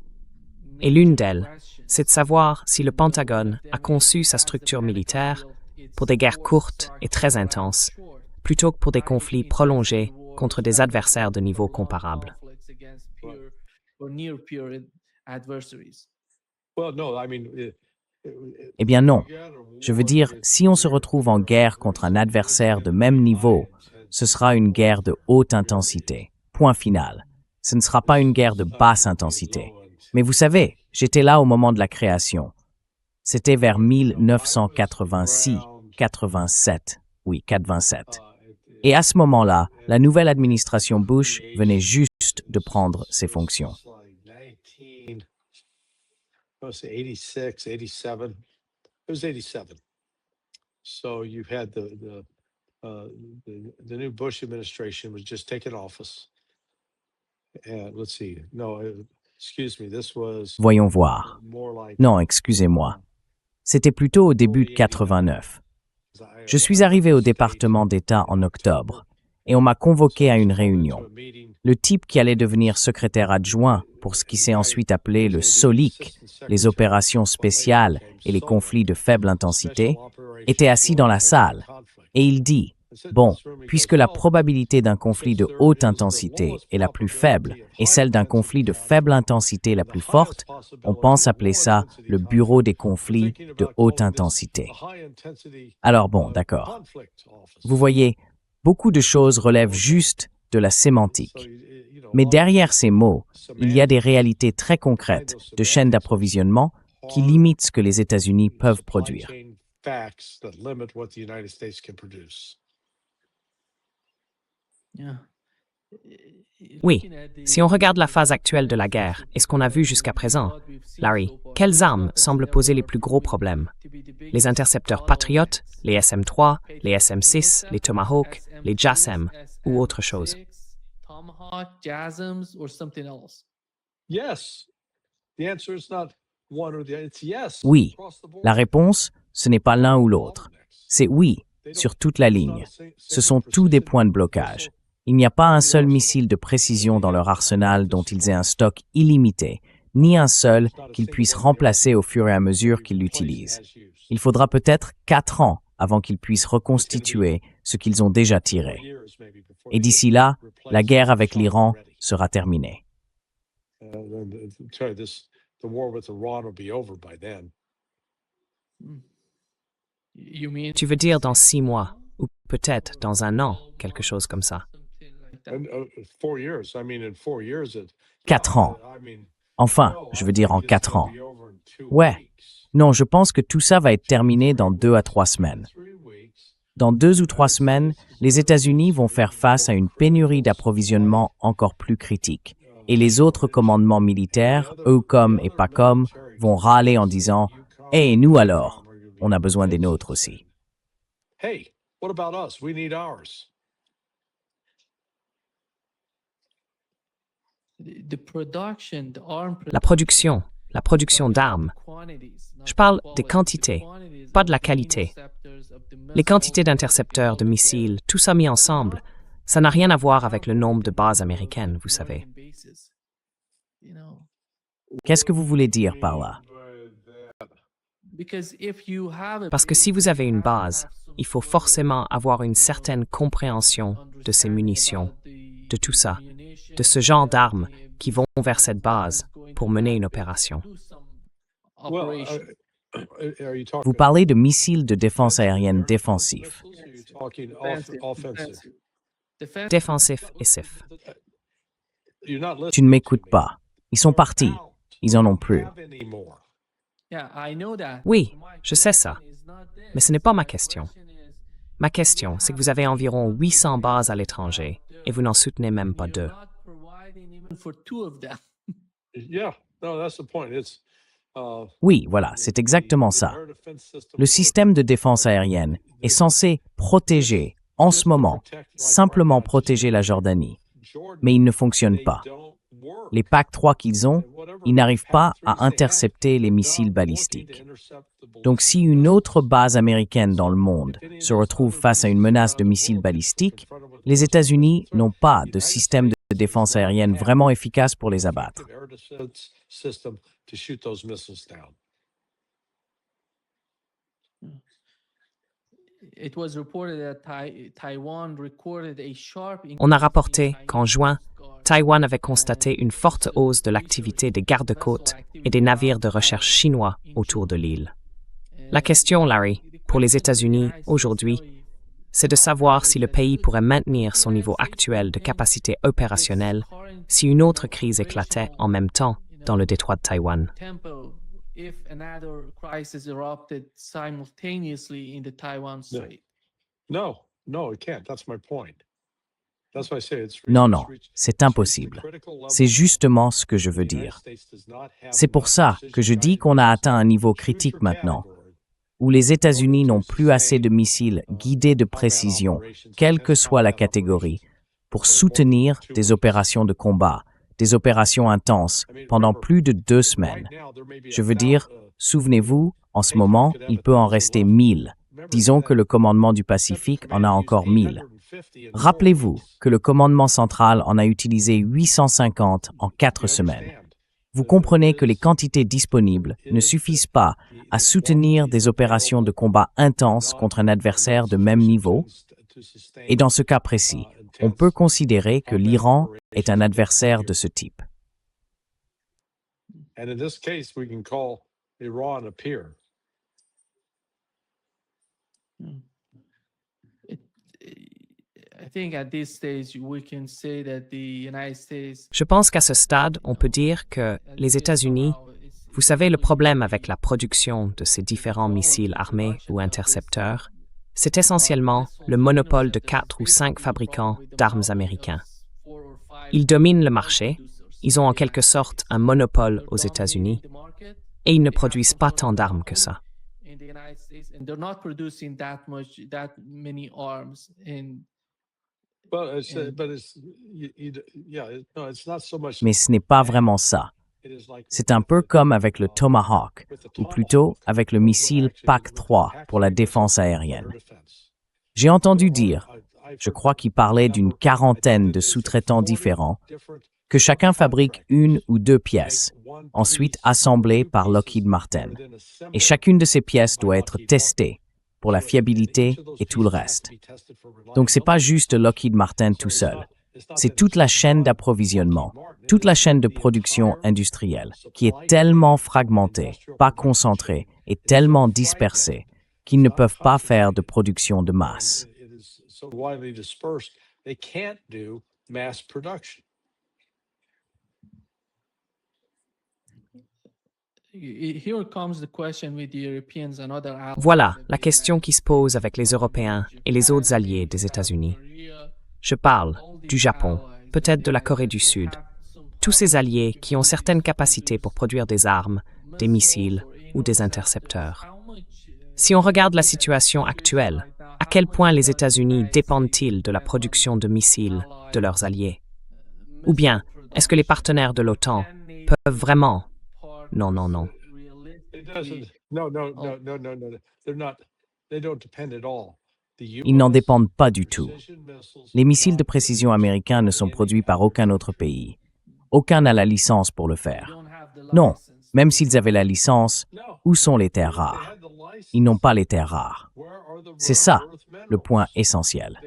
Et l'une d'elles, c'est de savoir si le Pentagone a conçu sa structure militaire pour des guerres courtes et très intenses, plutôt que pour des conflits prolongés contre des adversaires de niveau comparable. Eh bien non. Je veux dire, si on se retrouve en guerre contre un adversaire de même niveau, ce sera une guerre de haute intensité. Point final. Ce ne sera pas une guerre de basse intensité. Mais vous savez, j'étais là au moment de la création. C'était vers 1986-87. Oui, 87. Et à ce moment-là, la nouvelle administration Bush venait juste de prendre ses fonctions. It was 87. So you had the new Bush administration was just taking office. And let's see, no, Voyons voir. Non, excusez-moi. C'était plutôt au début de 89. Je suis arrivé au département d'État en octobre et on m'a convoqué à une réunion. Le type qui allait devenir secrétaire adjoint pour ce qui s'est ensuite appelé le SOLIC, les opérations spéciales et les conflits de faible intensité, était assis dans la salle et il dit « Bon, puisque la probabilité d'un conflit de haute intensité est la plus faible et celle d'un conflit de faible intensité la plus forte, on pense appeler ça le bureau des conflits de haute intensité. » Alors bon, d'accord. Vous voyez, beaucoup de choses relèvent juste de la sémantique. Mais derrière ces mots, il y a des réalités très concrètes de chaînes d'approvisionnement qui limitent ce que les États-Unis peuvent produire. Oui, si on regarde la phase actuelle de la guerre et ce qu'on a vu jusqu'à présent, Larry, quelles armes semblent poser les plus gros problèmes? Les intercepteurs Patriot, les SM-3, les SM-6, les Tomahawk, les JASSM ou autre chose? Oui, la réponse, ce n'est pas l'un ou l'autre. C'est oui, sur toute la ligne. Ce sont tous des points de blocage. Il n'y a pas un seul missile de précision dans leur arsenal dont ils aient un stock illimité, ni un seul qu'ils puissent remplacer au fur et à mesure qu'ils l'utilisent. Il faudra peut-être 4 ans avant qu'ils puissent reconstituer ce qu'ils ont déjà tiré. Et d'ici là, la guerre avec l'Iran sera terminée. Tu veux dire dans 6 mois, ou peut-être dans 1 an, quelque chose comme ça? 4 ans. Enfin, je veux dire en 4 ans. Ouais. Non, je pense que tout ça va être terminé dans 2 à 3 semaines. Dans 2 ou 3 semaines, les États-Unis vont faire face à une pénurie d'approvisionnement encore plus critique. Et les autres commandements militaires, EUCOM et PACOM, vont râler en disant « Hey, nous alors, on a besoin des nôtres aussi. » Hey, what about us? We need ours. La production d'armes. Je parle des quantités, pas de la qualité. Les quantités d'intercepteurs, de missiles, tout ça mis ensemble, ça n'a rien à voir avec le nombre de bases américaines, vous savez. Qu'est-ce que vous voulez dire par là? Parce que si vous avez une base, il faut forcément avoir une certaine compréhension de ces munitions, de tout ça, de ce genre d'armes qui vont vers cette base pour mener une opération. Vous parlez de missiles de défense aérienne défensifs. Défensif et SIF. Tu ne m'écoutes pas. Ils sont partis. Ils en ont plus. Oui, je sais ça. Mais ce n'est pas ma question. Ma question, c'est que vous avez environ 800 bases à l'étranger et vous n'en soutenez même pas 2. Oui, voilà, c'est exactement ça. Le système de défense aérienne est censé protéger, en ce moment, simplement protéger la Jordanie. Mais il ne fonctionne pas. Les PAC-3 qu'ils ont, ils n'arrivent pas à intercepter les missiles balistiques. Donc si une autre base américaine dans le monde se retrouve face à une menace de missiles balistiques, les États-Unis n'ont pas de système de défense aérienne vraiment efficace pour les abattre. On a rapporté qu'en juin, Taïwan avait constaté une forte hausse de l'activité des gardes-côtes et des navires de recherche chinois autour de l'île. La question, Larry, pour les États-Unis aujourd'hui, c'est de savoir si le pays pourrait maintenir son niveau actuel de capacité opérationnelle si une autre crise éclatait en même temps dans le détroit de Taïwan. Non, non, c'est impossible. C'est justement ce que je veux dire. C'est pour ça que je dis qu'on a atteint un niveau critique maintenant, où les États-Unis n'ont plus assez de missiles guidés de précision, quelle que soit la catégorie, pour soutenir des opérations de combat, des opérations intenses pendant plus de 2 semaines. Je veux dire, souvenez-vous, en ce moment, il peut en rester 1000. Disons que le commandement du Pacifique en a encore 1000. Rappelez-vous que le commandement central en a utilisé 850 en 4 semaines. Vous comprenez que les quantités disponibles ne suffisent pas à soutenir des opérations de combat intenses contre un adversaire de même niveau. Et dans ce cas précis, on peut considérer que l'Iran est un adversaire de ce type. And in this case, we can call Iran a peer. I think at this stage we can say that the United States. Je pense qu'à ce stade, on peut dire que les États-Unis, vous savez, le problème avec la production de ces différents missiles armés ou intercepteurs, c'est essentiellement le monopole de 4 ou 5 fabricants d'armes américains. Ils dominent le marché, ils ont en quelque sorte un monopole aux États-Unis, et ils ne produisent pas tant d'armes que ça. Mais ce n'est pas vraiment ça. C'est un peu comme avec le Tomahawk, ou plutôt avec le missile PAC-3 pour la défense aérienne. J'ai entendu dire, je crois qu'il parlait d'une quarantaine de sous-traitants différents, que chacun fabrique 1 ou 2 pièces, ensuite assemblées par Lockheed Martin. Et chacune de ces pièces doit être testée pour la fiabilité et tout le reste. Donc ce n'est pas juste Lockheed Martin tout seul. C'est toute la chaîne d'approvisionnement, toute la chaîne de production industrielle, qui est tellement fragmentée, pas concentrée et tellement dispersée qu'ils ne peuvent pas faire de production de masse. Voilà la question qui se pose avec les Européens et les autres alliés des États-Unis. Je parle du Japon, peut-être de la Corée du Sud, tous ces alliés qui ont certaines capacités pour produire des armes, des missiles ou des intercepteurs. Si on regarde la situation actuelle, à quel point les États-Unis dépendent-ils de la production de missiles de leurs alliés? Ou bien, est-ce que les partenaires de l'OTAN peuvent vraiment? Non, non, non. Ils n'en dépendent pas du tout. Les missiles de précision américains ne sont produits par aucun autre pays. Aucun n'a la licence pour le faire. Non, même s'ils avaient la licence, où sont les terres rares? Ils n'ont pas les terres rares. C'est ça, le point essentiel.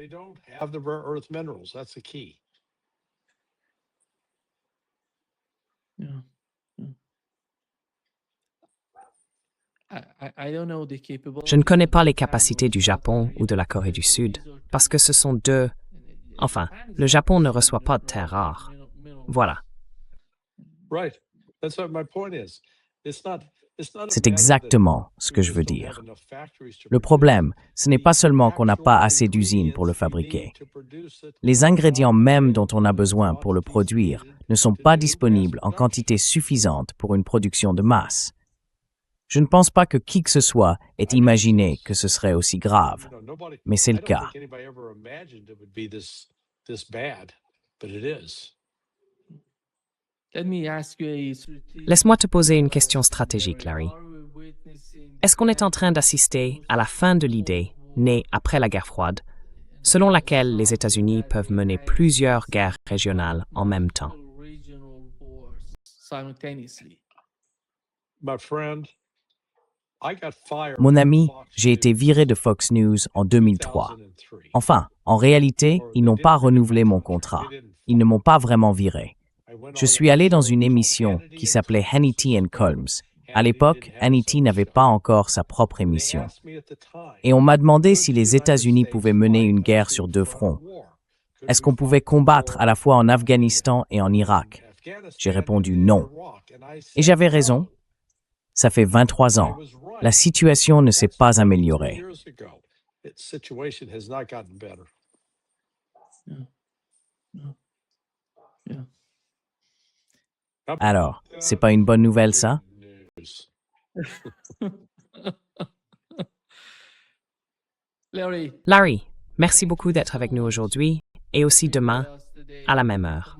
Je ne connais pas les capacités du Japon ou de la Corée du Sud, parce que ce sont deux... Enfin, le Japon ne reçoit pas de terres rares. Voilà. C'est exactement ce que je veux dire. Le problème, ce n'est pas seulement qu'on n'a pas assez d'usines pour le fabriquer. Les ingrédients même dont on a besoin pour le produire ne sont pas disponibles en quantité suffisante pour une production de masse. Je ne pense pas que qui que ce soit ait imaginé que ce serait aussi grave, mais c'est le cas. Laisse-moi te poser une question stratégique, Larry. Est-ce qu'on est en train d'assister à la fin de l'idée, née après la guerre froide, selon laquelle les États-Unis peuvent mener plusieurs guerres régionales en même temps? Mon ami, j'ai été viré de Fox News en 2003. Enfin, en réalité, ils n'ont pas renouvelé mon contrat. Ils ne m'ont pas vraiment viré. Je suis allé dans une émission qui s'appelait Hannity & Colmes. À l'époque, Hannity n'avait pas encore sa propre émission. Et on m'a demandé si les États-Unis pouvaient mener une guerre sur 2 fronts. Est-ce qu'on pouvait combattre à la fois en Afghanistan et en Irak? J'ai répondu non. Et j'avais raison. Ça fait 23 ans. La situation ne s'est pas améliorée. Alors, c'est pas une bonne nouvelle, ça? Larry, merci beaucoup d'être avec nous aujourd'hui et aussi demain à la même heure.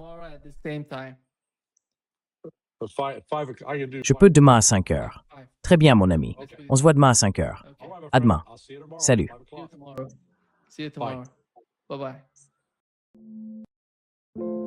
But five, I can do Je 5 peux demain à 5 heures. 5. Très bien, mon ami. On se voit demain à 5 heures. Okay. All right, my À demain. friend. I'll see you tomorrow. Salut. 5 See you o'clock. tomorrow. See you tomorrow. Bye bye.